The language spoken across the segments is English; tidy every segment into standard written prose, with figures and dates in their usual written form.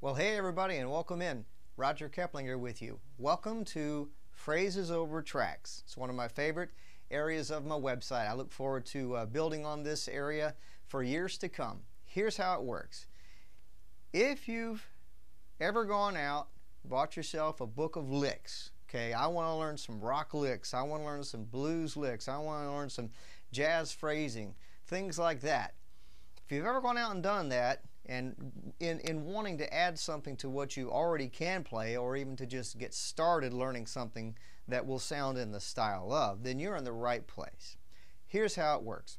Well, hey everybody, and welcome in. Roger Keplinger with you. Welcome to Phrases Over Tracks. It's one of my favorite areas of my website. I look forward to building on this area for years to come. Here's how it works. If you've ever gone out, bought yourself a book of licks, okay, I want to learn some rock licks, I want to learn some blues licks, I want to learn some jazz phrasing, things like that. If you've ever gone out and done that, and in wanting to add something to what you already can play, or even to just get started learning something that will sound in the style of, then you're in the right place. Here's how it works.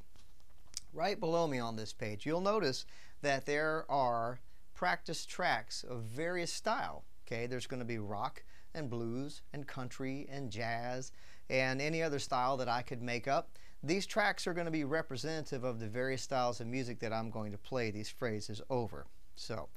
Right below me on this page, you'll notice that there are practice tracks of various style. Okay, there's going to be rock and blues and country and jazz and any other style that I could make up. These tracks are going to be representative of the various styles of music that I'm going to play these phrases over. So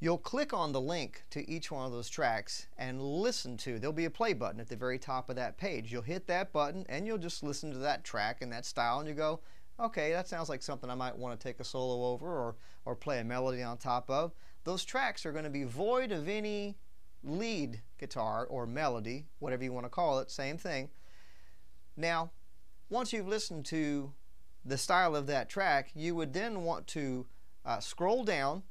you'll click on the link to each one of those tracks and listen to. There'll be a play button at the very top of that page. You'll hit that button and you'll just listen to that track and that style, and you go, okay, that sounds like something I might want to take a solo over or play a melody on top of. Those tracks are going to be void of any lead guitar or melody, whatever you want to call it, same thing. Now, once you've listened to the style of that track, you would then want to scroll down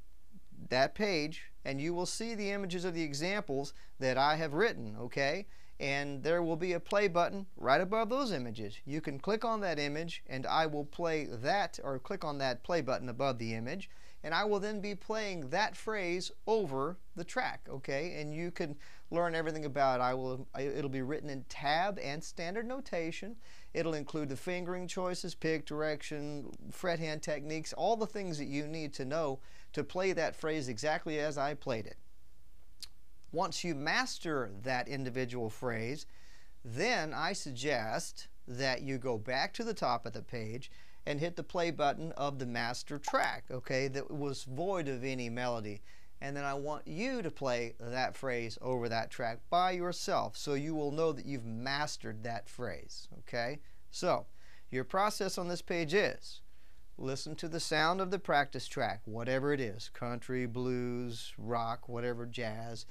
that page and you will see the images of the examples that I have written, okay? And there will be a play button right above those images. You can click on that image and I will play that, or click on that play button above the image, and I will then be playing that phrase over the track, okay? And you can learn everything about it. It'll be written in tab and standard notation. It'll include the fingering choices, pick direction, fret hand techniques, all the things that you need to know to play that phrase exactly as I played it. Once you master that individual phrase, then I suggest that you go back to the top of the page and hit the play button of the master track, okay, that was void of any melody. And then I want you to play that phrase over that track by yourself, so you will know that you've mastered that phrase, okay? So your process on this page is: listen to the sound of the practice track, whatever it is, country, blues, rock, whatever, jazz.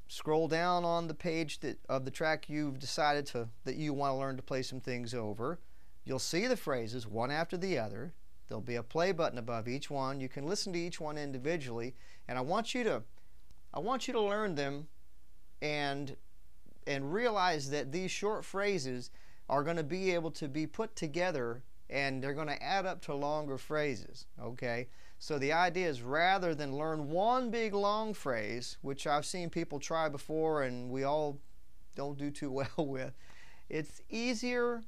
Scroll down on the page of the track you've decided that you want to learn to play some things over. You'll see the phrases one after the other. There'll be a play button above each one. You can listen to each one individually, and I want you to learn them and realize that these short phrases are going to be able to be put together, and they're going to add up to longer phrases, okay? So the idea is, rather than learn one big long phrase, which I've seen people try before and we all don't do too well with, it's easier,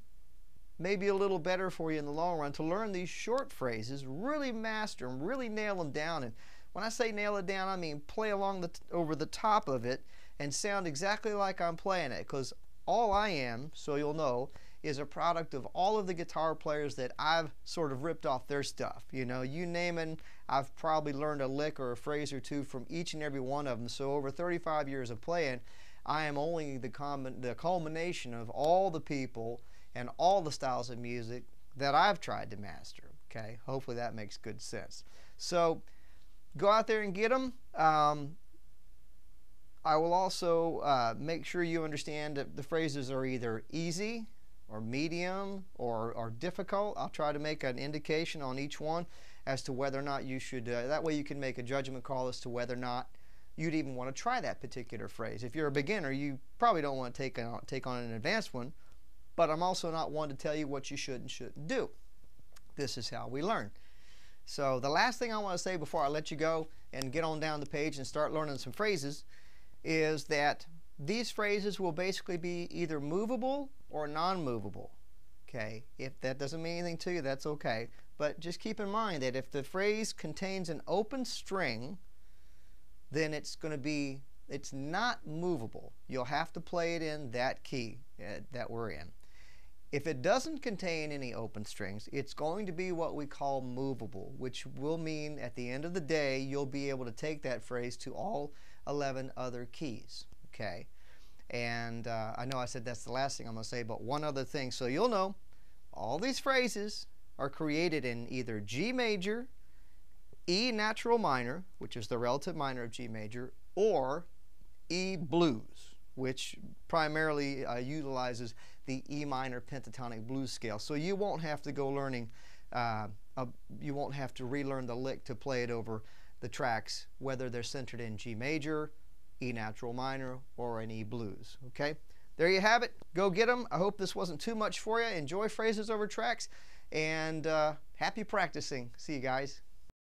maybe a little better for you in the long run, to learn these short phrases, really master them, really nail them down. And when I say nail it down, I mean play along over the top of it and sound exactly like I'm playing it, because all I am, so you'll know, is a product of all of the guitar players that I've sort of ripped off their stuff. You know, you name it, I've probably learned a lick or a phrase or two from each and every one of them. So over 35 years of playing, I am only the culmination of all the people and all the styles of music that I've tried to master, okay? Hopefully that makes good sense. So go out there and get them. I will also make sure you understand that the phrases are either easy or medium or difficult. I'll try to make an indication on each one as to whether or not you should, that way you can make a judgment call as to whether or not you'd even want to try that particular phrase. If you're a beginner, you probably don't want to take on an advanced one, but I'm also not one to tell you what you should and shouldn't do. This is how we learn. So the last thing I want to say before I let you go and get on down the page and start learning some phrases is that these phrases will basically be either movable or non-movable, okay? If that doesn't mean anything to you, that's okay. But just keep in mind that if the phrase contains an open string, then it's not movable. You'll have to play it in that key that we're in. If it doesn't contain any open strings, it's going to be what we call movable, which will mean at the end of the day you'll be able to take that phrase to all 11 other keys, okay? And I know I said that's the last thing I'm going to say, but one other thing, so you'll know all these phrases are created in either G major, E natural minor, which is the relative minor of G major, or E blues, which primarily utilizes the E minor pentatonic blues scale. So you won't have to go learning, you won't have to relearn the lick to play it over the tracks, whether they're centered in G major, E natural minor, or an E blues. Okay, there you have it. Go get them. I hope this wasn't too much for you. Enjoy phrases over tracks, and happy practicing. See you guys.